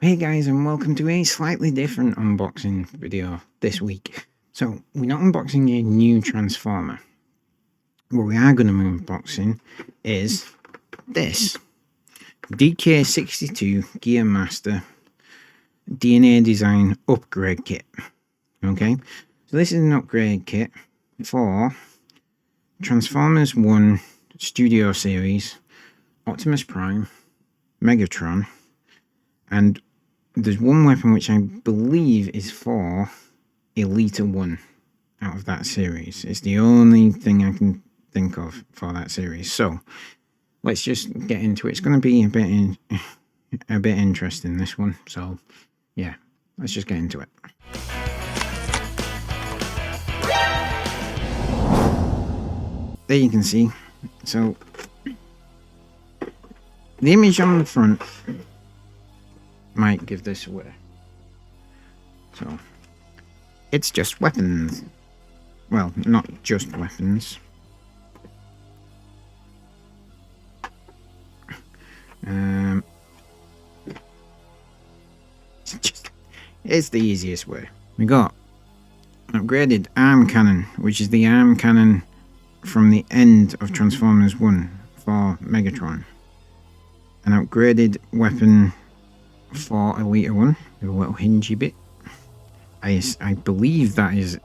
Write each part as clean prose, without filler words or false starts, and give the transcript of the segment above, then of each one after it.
Hey guys, and welcome to a slightly different unboxing video this week. So, we're not unboxing a new Transformer. What we are going to be unboxing is this DK-62 Gearmaster DNA Design Upgrade Kit. Okay, so this is an upgrade kit for Transformers 1 Studio Series, Optimus Prime, Megatron, and there's one weapon which I believe is for Elita-1 out of that series. It's the only thing I can think of for that series. So let's just get into it. It's going to be a bit interesting, this one. So yeah, let's just get into it. There you can see. So the image on the front might give this away. So it's just weapons. Well, not just weapons. It's the easiest way. We got an upgraded arm cannon, which is the arm cannon from the end of Transformers 1 for Megatron. An upgraded weapon for Elita-1 with a little hingy bit. I believe that is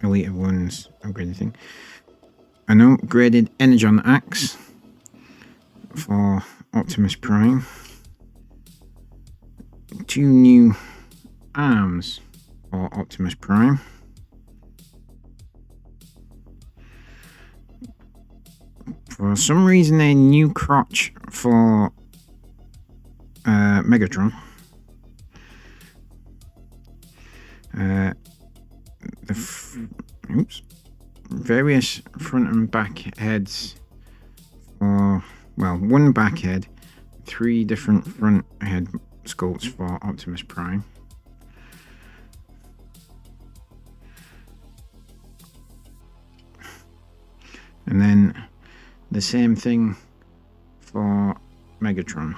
Elita-1's upgraded thing. An upgraded Energon axe for Optimus Prime. 2 new arms for Optimus Prime. For some reason, a new crotch for Megatron. Various front and back heads for, well, 1 back head, 3 different front head sculpts for Optimus Prime. And then the same thing for Megatron.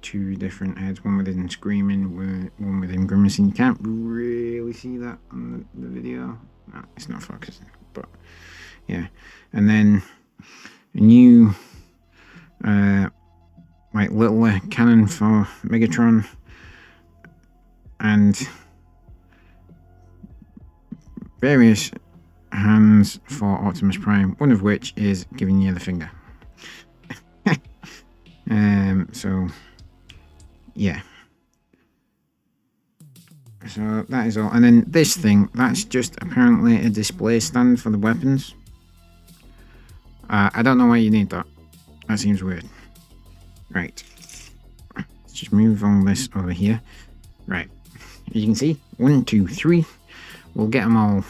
2 different heads, one with him screaming, one with him grimacing. You can't really see that on the video. No, it's not focusing, but yeah. And then a new like little cannon for Megatron, and various hands for Optimus Prime, one of which is giving you the finger. So yeah, so that is all. And then this thing, that's just apparently a display stand for the weapons. I don't know why you need that. That seems weird. Right, let's just move on this over here. Right, as you can see, 1, 2, 3. We'll get them all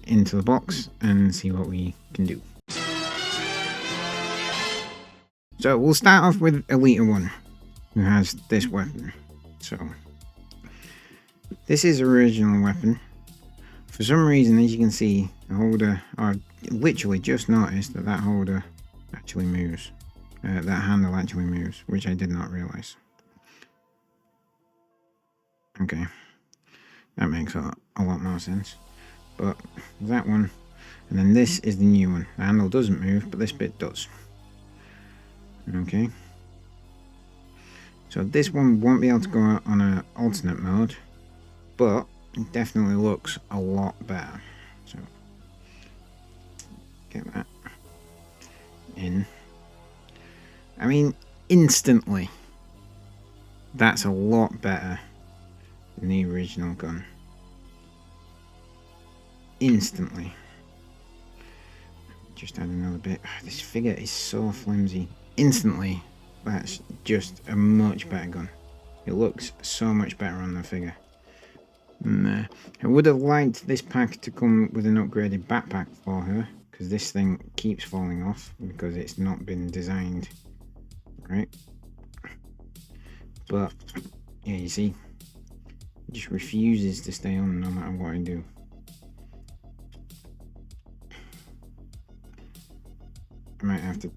into the box and see what we can do. So we'll start off with Elita-1, who has this weapon. So this is her original weapon. For some reason, as you can see, the holder, I literally just noticed that that holder actually moves. That handle actually moves, which I did not realize. Okay, that makes a lot more sense. But that one, and then this is the new one. The handle doesn't move, but this bit does. Okay. So this one won't be able to go on an alternate mode, but it definitely looks a lot better. So get that in. I mean, instantly, that's a lot better than the original gun. Instantly. Just add another bit. This figure is so flimsy. Instantly, that's just a much better gun. It looks so much better on the figure. And, I would have liked this pack to come with an upgraded backpack for her, because this thing keeps falling off because it's not been designed right. But yeah, you see, it just refuses to stay on no matter what I do. I might have to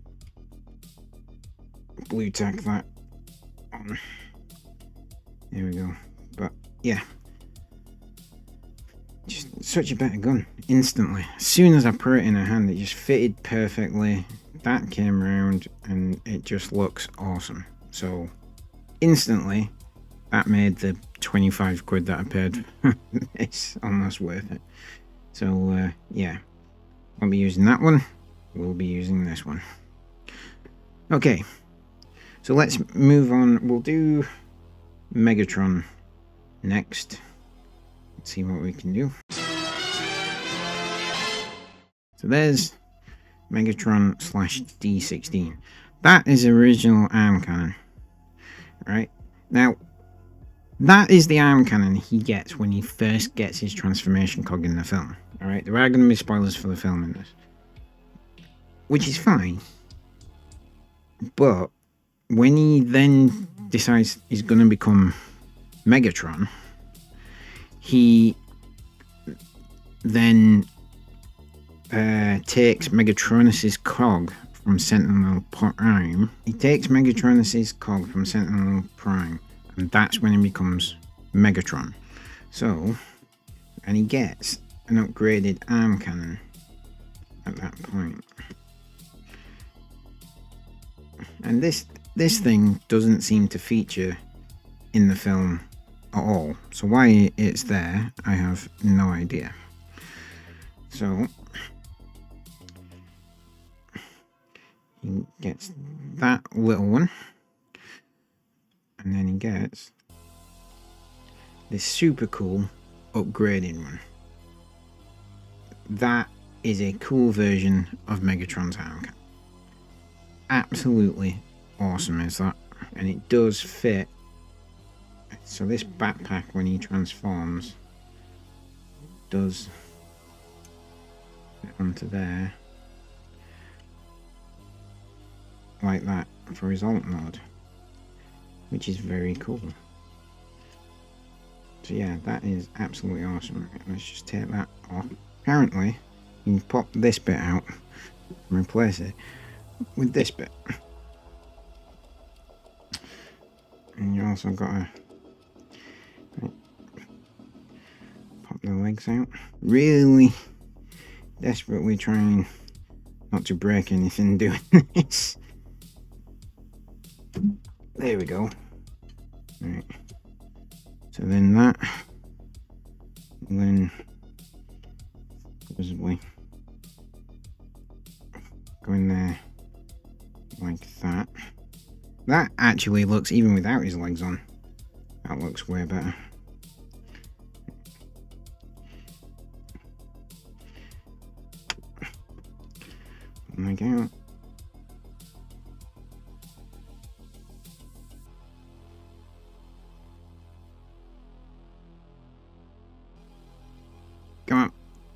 blue tack that on. There we go. But yeah, just such a better gun instantly. As soon as I put it in her hand, it just fitted perfectly. That came around and it just looks awesome. So instantly that made the 25 quid that I paid. It's almost worth it. So yeah, I'll be using that one. We'll be using this one. Okay, so let's move on. We'll do Megatron next. Let's see what we can do. So there's Megatron slash D16. That is original arm cannon. Right? Now, that is the arm cannon he gets when he first gets his transformation cog in the film. Alright, there are going to be spoilers for the film in this. Which is fine. But when he then decides he's going to become Megatron, he then takes Megatronus's cog from Sentinel Prime. He takes Megatronus's cog from Sentinel Prime, and that's when he becomes Megatron. So, and he gets an upgraded arm cannon at that point. And this thing doesn't seem to feature in the film at all. So why it's there, I have no idea. So he gets that little one, and then he gets this super cool upgraded one. That is a cool version of Megatron's arm cannon. Absolutely awesome is that, and it does fit. So this backpack, when he transforms, does fit onto there like that for his alt mode, which is very cool. So yeah, that is absolutely awesome. Let's just take that off. Apparently you can pop this bit out and replace it with this bit, and you also got to pop the legs out. Really desperately trying not to break anything doing this. There we go. Right. So then that, and then possibly go in there like that. That actually looks, even without his legs on, that looks way better. Leg out. Come on,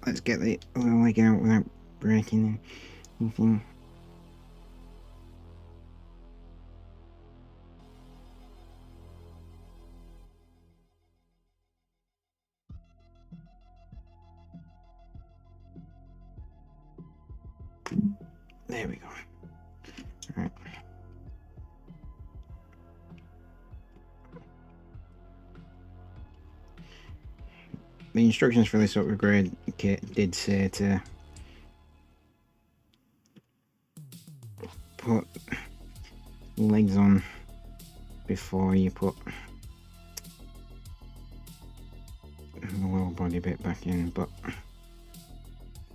let's get the other leg out without breaking anything. There we go. All right. The instructions for this upgrade kit did say to put legs on before you put the lower body bit back in, but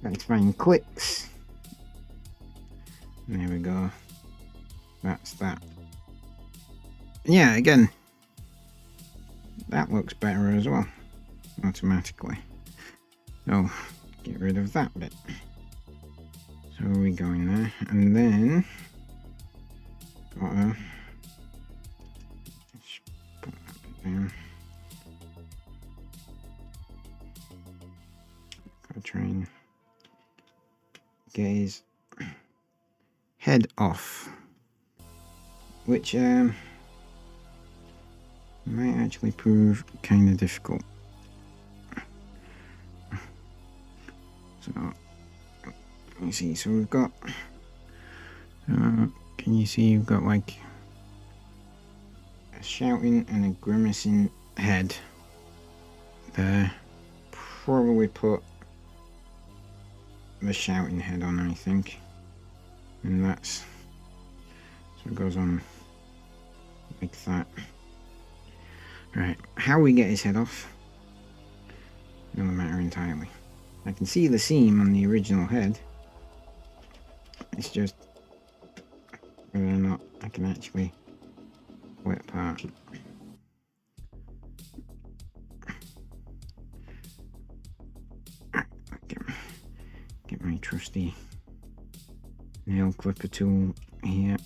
that's fine. Clicks. There we go. That's that. Yeah, again, that looks better as well, automatically. So, get rid of that bit. So we go in there, and then gotta just put that bit down. Gotta try and get his head off, which might actually prove kind of difficult. So you see, so we've got can you see you've got like a shouting and a grimacing head there. Probably put the shouting head on, I think, and that's so it goes on like that. Right, how we get his head off, another matter entirely. I can see the seam on the original head. It's just whether or not I can actually pull it apart. Get my trusty nail clipper tool here.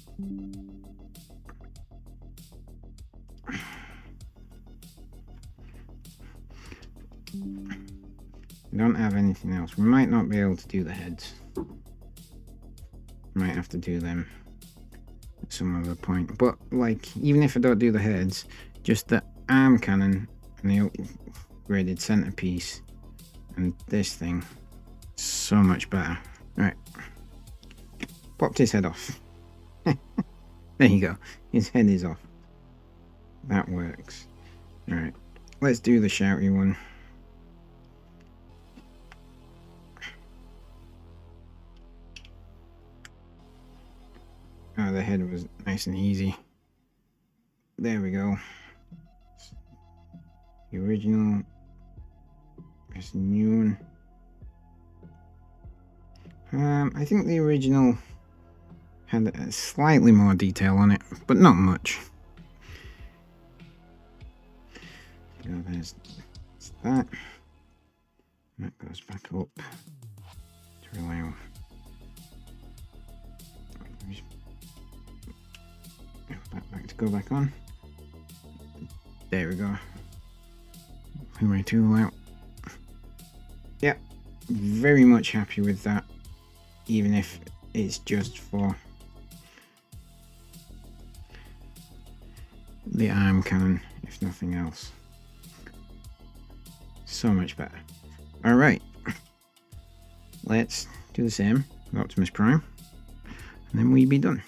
We don't have anything else. We might not be able to do the heads. Might have to do them at some other point. But like, even if I don't do the heads, just the arm cannon and the upgraded centerpiece and this thing, so much better. Right, popped his head off. There you go, his head is off. That works. Alright, let's do the shouty one. Oh, the head was nice and easy. There we go. The original. There's the new one. I think the original had slightly more detail on it, but not much. So there's that. That goes back up to allow. Back to go back on. There we go. Put my tool out. Yep, very much happy with that, even if it's just for the arm cannon, if nothing else. So much better. Alright, let's do the same with Optimus Prime, and then we'll be done.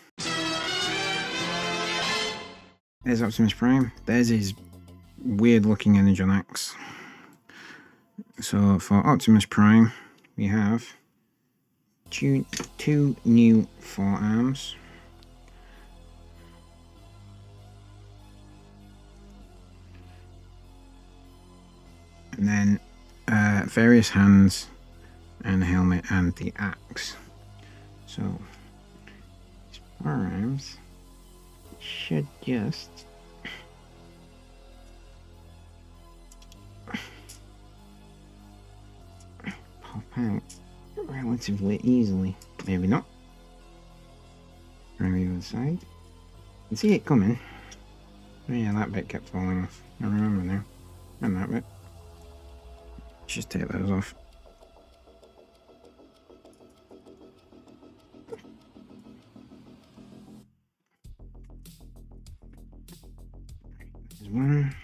There's Optimus Prime. There's his weird looking Energon axe. So for Optimus Prime, we have two new forearms. And then various hands and a helmet and the axe. So his forearms should just pop out relatively easily. Maybe not. Try the other side. You can see it coming. Oh yeah, that bit kept falling off. I remember now. And that bit. Just take those off. There's one.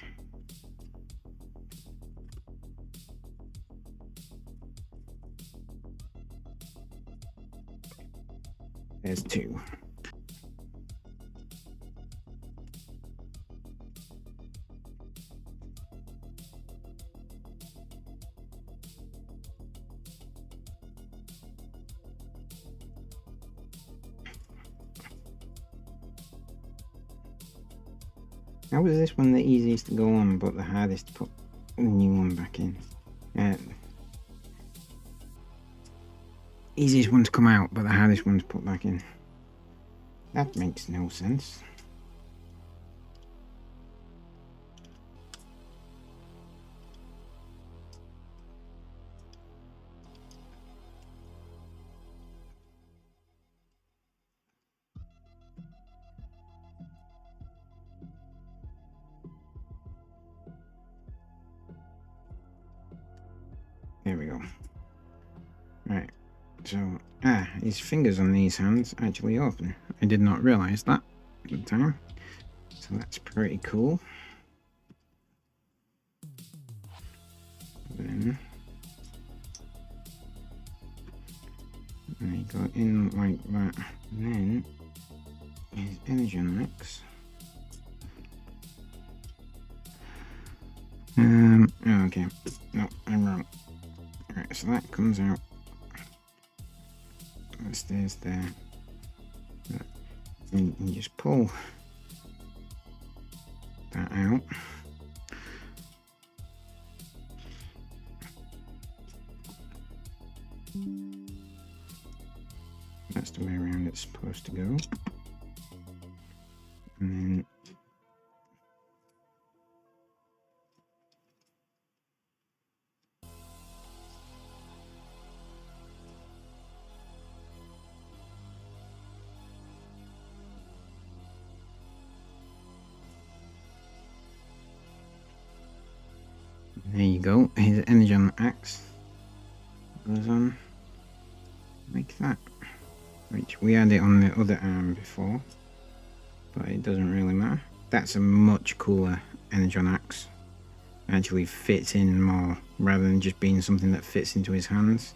There's two. How was this one the easiest to go on, but the hardest to put a new one back in? Easiest one to come out, but the hardest one to put back in. That makes no sense. There we go. Right, so, his fingers on these hands actually open. I did not realise that at the time. So that's pretty cool. Then they go in like that. And then his Energon axe Oh, okay. No, I'm wrong. Alright, so that comes out. That stays there. And you just pull that out. That's the way around it's supposed to go. And then there you go. His energon axe goes on like that. Which we had it on the other arm before, but it doesn't really matter. That's a much cooler energon axe. It actually fits in more rather than just being something that fits into his hands.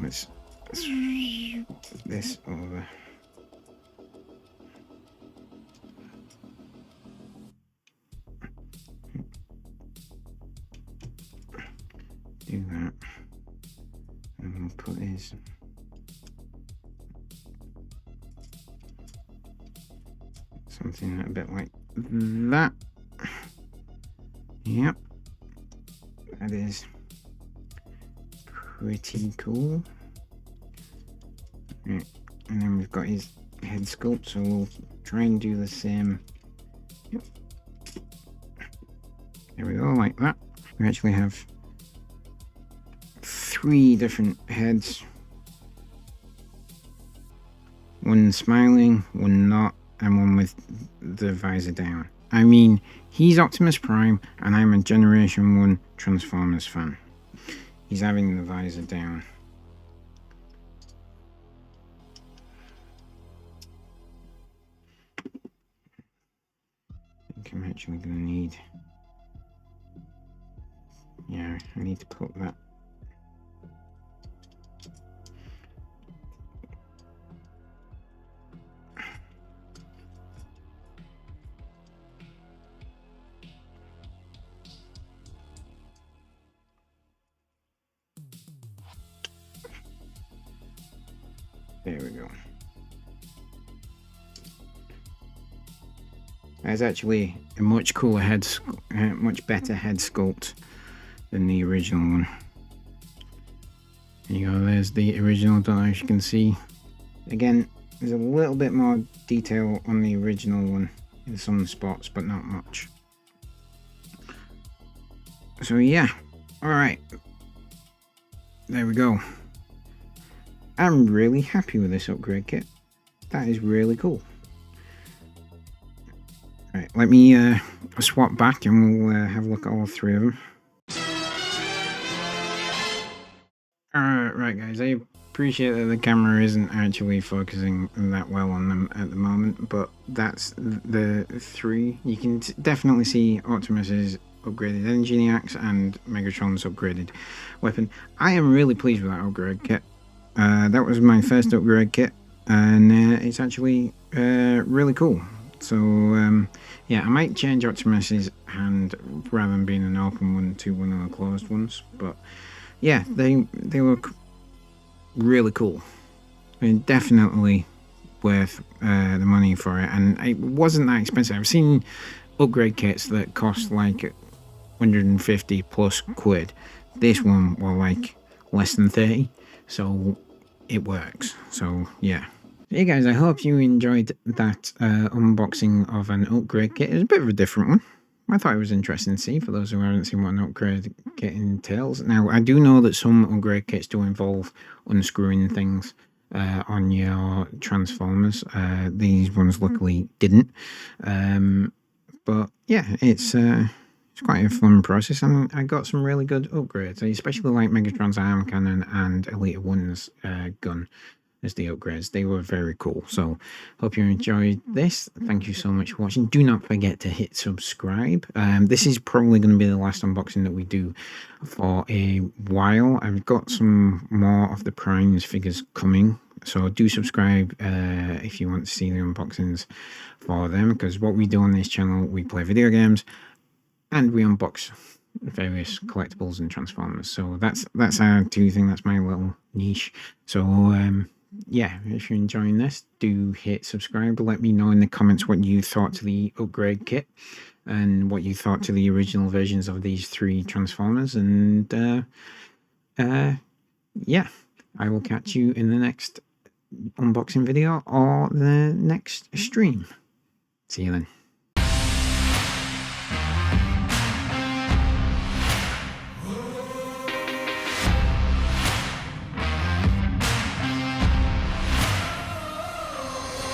Let's put this over. Do that, and we'll put his something a bit like that. Yep, that is pretty cool. Right, and then we've got his head sculpt, so we'll try and do the same. Yep. There we go, like that. We actually have 3 different heads. One smiling, one not, and one with the visor down. I mean, he's Optimus Prime, and I'm a Generation 1 Transformers fan. He's having the visor down. I think I'm actually going to need... Yeah, I need to put that... There we go. That's actually a much cooler head, much better head sculpt than the original one. There you go, there's the original, don't know if you can see. Again, there's a little bit more detail on the original one in some spots, but not much. So yeah, alright. There we go. I'm really happy with this upgrade kit. That is really cool. Right, let me swap back and we'll have a look at all 3 of them. Right guys, I appreciate that the camera isn't actually focusing that well on them at the moment, but that's the 3. You can definitely see Optimus's upgraded energy axe and Megatron's upgraded weapon. I am really pleased with that upgrade kit. That was my first upgrade kit, and it's actually really cool. So yeah, I might change Optimus's hand rather than being an open one to one of the closed ones, but yeah, they look really cool. I mean, definitely worth the money for it, and it wasn't that expensive. I've seen upgrade kits that cost like 150 plus quid. This one was like less than 30, so it works. So yeah. Hey guys, I hope you enjoyed that unboxing of an upgrade kit. It was a bit of a different one. I thought it was interesting to see for those who haven't seen what an upgrade kit entails. Now, I do know that some upgrade kits do involve unscrewing things on your Transformers. These ones luckily didn't. But yeah, it's quite a fun process, and I got some really good upgrades. I especially like Megatron's arm cannon and Elita-1's gun as the upgrades. They were very cool. So hope you enjoyed this. Thank you so much for watching. Do not forget to hit subscribe. This is probably going to be the last unboxing that we do for a while. I've got some more of the Primes figures coming So do subscribe if you want to see the unboxings for them, because what we do on this channel, we play video games and we unbox various collectibles and Transformers. So that's our thing. That's my little niche. So yeah, if you're enjoying this, do hit subscribe. Let me know in the comments what you thought to the upgrade kit and what you thought to the original versions of these 3 Transformers. And yeah, I will catch you in the next unboxing video or the next stream. See you then.